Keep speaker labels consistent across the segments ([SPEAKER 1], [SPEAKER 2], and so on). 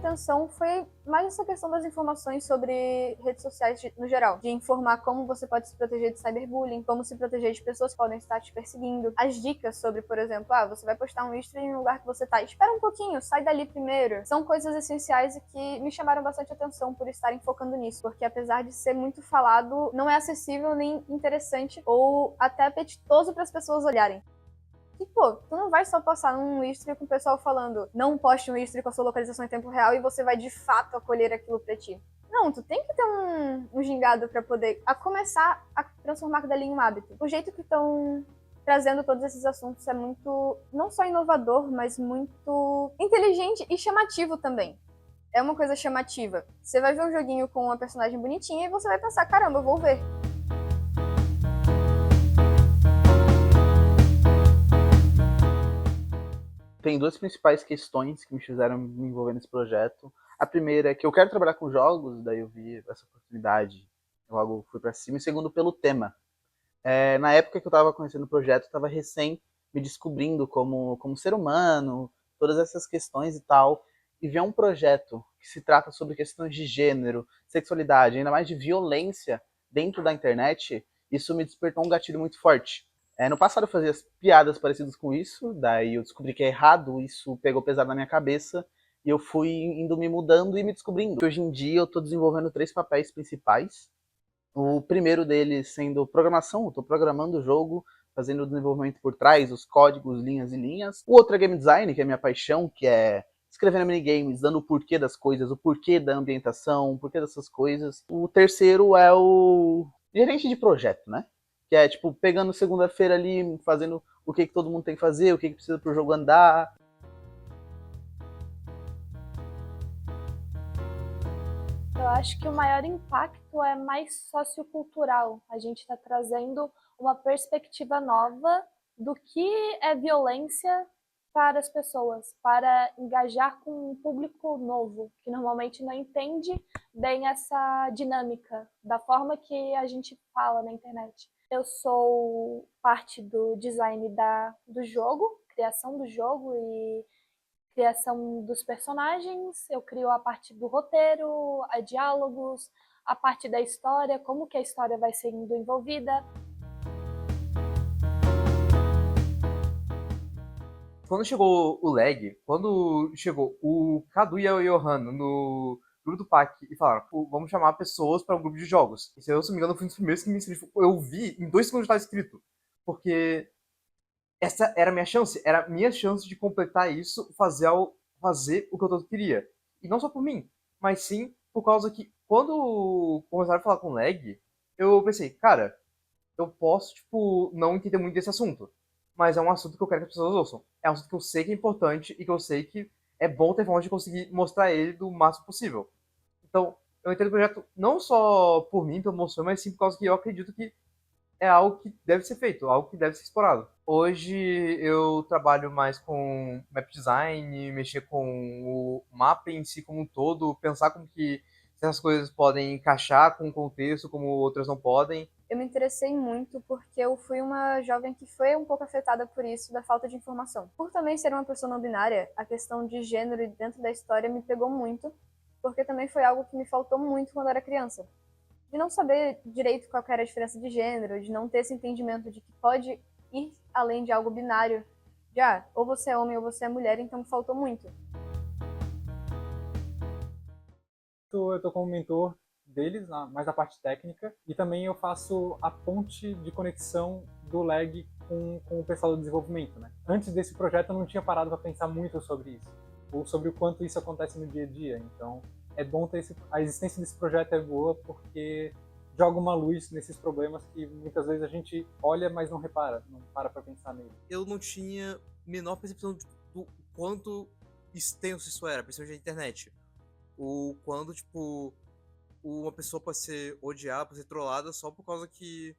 [SPEAKER 1] atenção foi mais essa questão das informações sobre redes sociais no geral, de informar como você pode se proteger de cyberbullying, como se proteger de pessoas que podem estar te perseguindo, as dicas sobre, por exemplo, você vai postar um history em um lugar que você tá, espera um pouquinho, sai dali primeiro. São coisas essenciais e que me chamaram bastante atenção por estarem focando nisso, porque apesar de ser muito falado, não é acessível nem interessante ou até apetitoso para as pessoas olharem. E, pô, tu não vai só passar um history com o pessoal falando não poste um history com a sua localização em tempo real e você vai de fato acolher aquilo pra ti. Não, tu tem que ter um gingado pra poder começar a transformar aquilo ali em um hábito. O jeito que estão trazendo todos esses assuntos é muito, não só inovador, mas muito inteligente e chamativo também. É uma coisa chamativa. Você vai ver um joguinho com uma personagem bonitinha e você vai pensar, caramba, eu vou ver.
[SPEAKER 2] Tem duas principais questões que me fizeram me envolver nesse projeto. A primeira é que eu quero trabalhar com jogos, daí eu vi essa oportunidade, eu logo fui para cima. E segundo, pelo tema. Na época que eu estava conhecendo o projeto, eu estava recém me descobrindo como ser humano, todas essas questões e tal. E ver um projeto que se trata sobre questões de gênero, sexualidade, ainda mais de violência dentro da internet, isso me despertou um gatilho muito forte. No passado eu fazia piadas parecidas com isso, daí eu descobri que é errado, isso pegou pesado na minha cabeça, e eu fui indo me mudando e me descobrindo. Hoje em dia eu estou desenvolvendo 3 papéis principais. O primeiro deles sendo programação, eu estou programando o jogo, fazendo o desenvolvimento por trás, os códigos, linhas e linhas. O outro é game design, que é a minha paixão, que é escrevendo minigames, dando o porquê das coisas, o porquê da ambientação, o porquê dessas coisas. O terceiro é o gerente de projeto, né? Que é tipo, pegando segunda-feira ali, fazendo o que todo mundo tem que fazer, o que precisa pro jogo andar.
[SPEAKER 3] Eu acho que o maior impacto é mais sociocultural. A gente está trazendo uma perspectiva nova do que é violência para as pessoas, para engajar com um público novo, que normalmente não entende bem essa dinâmica da forma que a gente fala na internet. Eu sou parte do design do jogo, criação do jogo e criação dos personagens, eu crio a parte do roteiro, a diálogos, a parte da história, como que a história vai sendo envolvida.
[SPEAKER 4] Quando chegou o lag, quando chegou o Cadu e o Johan no grupo do PAC e falaram, vamos chamar pessoas para um grupo de jogos. E se eu não me engano, foi um dos primeiros que me inscrevi. Eu vi, em 2 segundos estava escrito. Porque essa era a minha chance. Era a minha chance de completar isso, fazer o que eu tanto queria. E não só por mim, mas sim por causa que quando começaram a falar com lag, eu pensei, cara, eu posso, tipo, não entender muito desse assunto. Mas é um assunto que eu quero que as pessoas ouçam. É um assunto que eu sei que é importante e que eu sei que é bom ter forma de conseguir mostrar ele do máximo possível. Então, eu entendo o projeto não só por mim, pelo meu sonho, mas sim por causa que eu acredito que é algo que deve ser feito, algo que deve ser explorado. Hoje eu trabalho mais com map design, mexer com o mapa em si como um todo, pensar como que essas coisas podem encaixar com o contexto, como outras não podem.
[SPEAKER 1] Eu me interessei muito porque eu fui uma jovem que foi um pouco afetada por isso, da falta de informação. Por também ser uma pessoa não binária, a questão de gênero dentro da história me pegou muito, porque também foi algo que me faltou muito quando eu era criança. De não saber direito qual era a diferença de gênero, de não ter esse entendimento de que pode ir além de algo binário. Já, ou você é homem ou você é mulher, então me faltou muito.
[SPEAKER 5] Eu estou como mentor deles, mais na parte técnica, e também eu faço a ponte de conexão do lag com o pessoal do desenvolvimento. Né? Antes desse projeto eu não tinha parado para pensar muito sobre isso, ou sobre o quanto isso acontece no dia a dia. Então é bom ter a existência desse projeto é boa porque joga uma luz nesses problemas que muitas vezes a gente olha, mas não repara, não para pensar nele.
[SPEAKER 6] Eu não tinha menor percepção do quanto extenso isso era, principalmente na internet. O quando, tipo, uma pessoa pode ser odiada, pode ser trollada só por causa que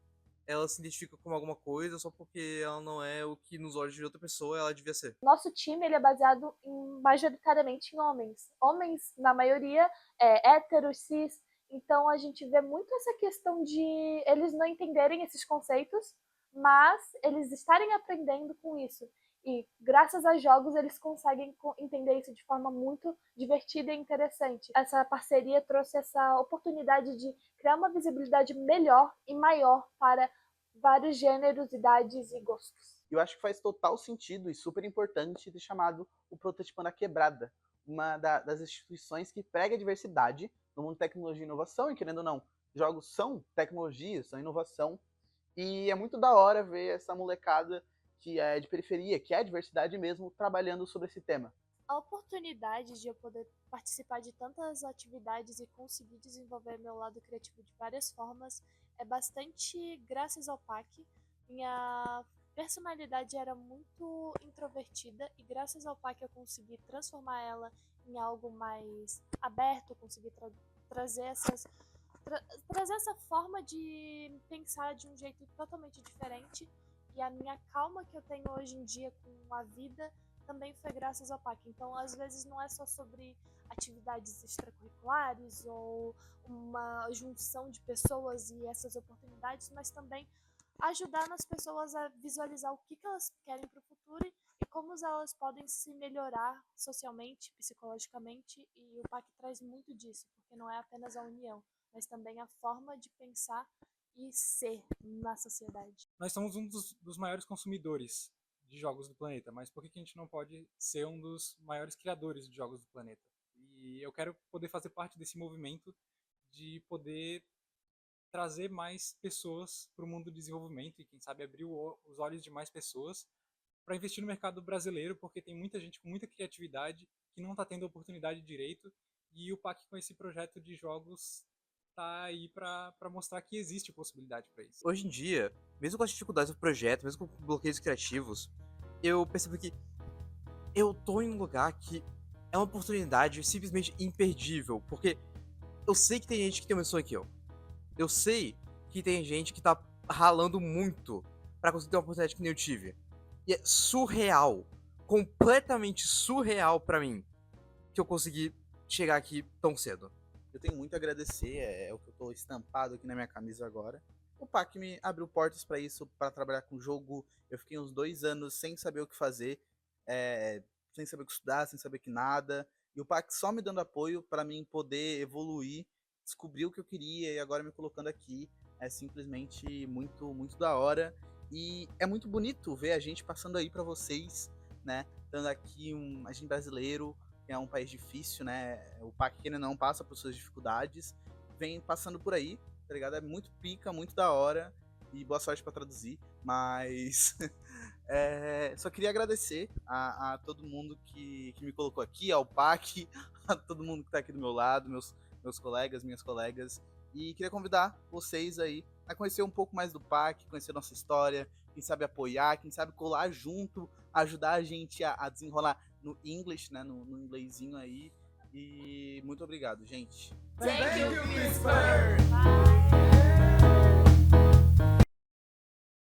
[SPEAKER 6] ela se identifica com alguma coisa, só porque ela não é o que nos olhos de outra pessoa ela devia ser.
[SPEAKER 3] Nosso time ele é baseado majoritariamente em homens. Homens, na maioria, héteros, cis. Então a gente vê muito essa questão de eles não entenderem esses conceitos, mas eles estarem aprendendo com isso. E graças a jogos eles conseguem entender isso de forma muito divertida e interessante. Essa parceria trouxe essa oportunidade de criar uma visibilidade melhor e maior para vários gêneros, idades e gostos.
[SPEAKER 2] Eu acho que faz total sentido e super importante ter chamado o Prototipando a Quebrada, uma das instituições que prega a diversidade no mundo de tecnologia e inovação, e querendo ou não, jogos são tecnologia, são inovação, e é muito da hora ver essa molecada que é de periferia, que é diversidade mesmo, trabalhando sobre esse tema.
[SPEAKER 3] A oportunidade de eu poder participar de tantas atividades e conseguir desenvolver meu lado criativo de várias formas é bastante graças ao PAC. Minha personalidade era muito introvertida e graças ao PAC eu consegui transformar ela em algo mais aberto, consegui trazer essa forma de pensar de um jeito totalmente diferente. E a minha calma que eu tenho hoje em dia com a vida também foi graças ao PAC. Então, às vezes, não é só sobre atividades extracurriculares ou uma junção de pessoas e essas oportunidades, mas também ajudar nas pessoas a visualizar o que elas querem para o futuro e como elas podem se melhorar socialmente, psicologicamente. E o PAC traz muito disso, porque não é apenas a união, mas também a forma de pensar e ser na sociedade.
[SPEAKER 5] Nós somos um dos maiores consumidores de jogos do planeta, mas por que a gente não pode ser um dos maiores criadores de jogos do planeta? E eu quero poder fazer parte desse movimento de poder trazer mais pessoas para o mundo do desenvolvimento e quem sabe abrir os olhos de mais pessoas para investir no mercado brasileiro, porque tem muita gente com muita criatividade que não está tendo oportunidade direito, e o PAC com esse projeto de jogos tá aí para mostrar que existe possibilidade para isso.
[SPEAKER 6] Hoje em dia, mesmo com as dificuldades do projeto, mesmo com bloqueios criativos, eu percebo que eu tô em um lugar que é uma oportunidade simplesmente imperdível, porque eu sei que tem gente que tem o mesmo sonho que eu. Eu sei que tem gente que tá ralando muito pra conseguir ter uma oportunidade que nem eu tive. E é surreal, completamente surreal pra mim, que eu consegui chegar aqui tão cedo.
[SPEAKER 2] Eu tenho muito a agradecer, é o que eu tô estampado aqui na minha camisa agora. O PAC me abriu portas para isso, para trabalhar com jogo. Eu fiquei uns 2 anos sem saber o que fazer, sem saber o que estudar, sem saber que nada. E o PAC só me dando apoio para mim poder evoluir, descobrir o que eu queria e agora me colocando aqui é simplesmente muito, muito da hora. E é muito bonito ver a gente passando aí para vocês, né? Dando aqui a gente brasileiro, que é um país difícil, né? O PAC que não passa por suas dificuldades, vem passando por aí, tá ligado? É muito pica, muito da hora, e boa sorte pra traduzir, mas só queria agradecer a todo mundo que me colocou aqui, ao PAC, a todo mundo que tá aqui do meu lado, meus colegas, minhas colegas, e queria convidar vocês aí a conhecer um pouco mais do PAC, conhecer nossa história, quem sabe apoiar, quem sabe colar junto, ajudar a gente a desenrolar no English, né, no inglesinho aí. E muito obrigado, gente.
[SPEAKER 7] Thank you, Pittsburgh!
[SPEAKER 3] Bye.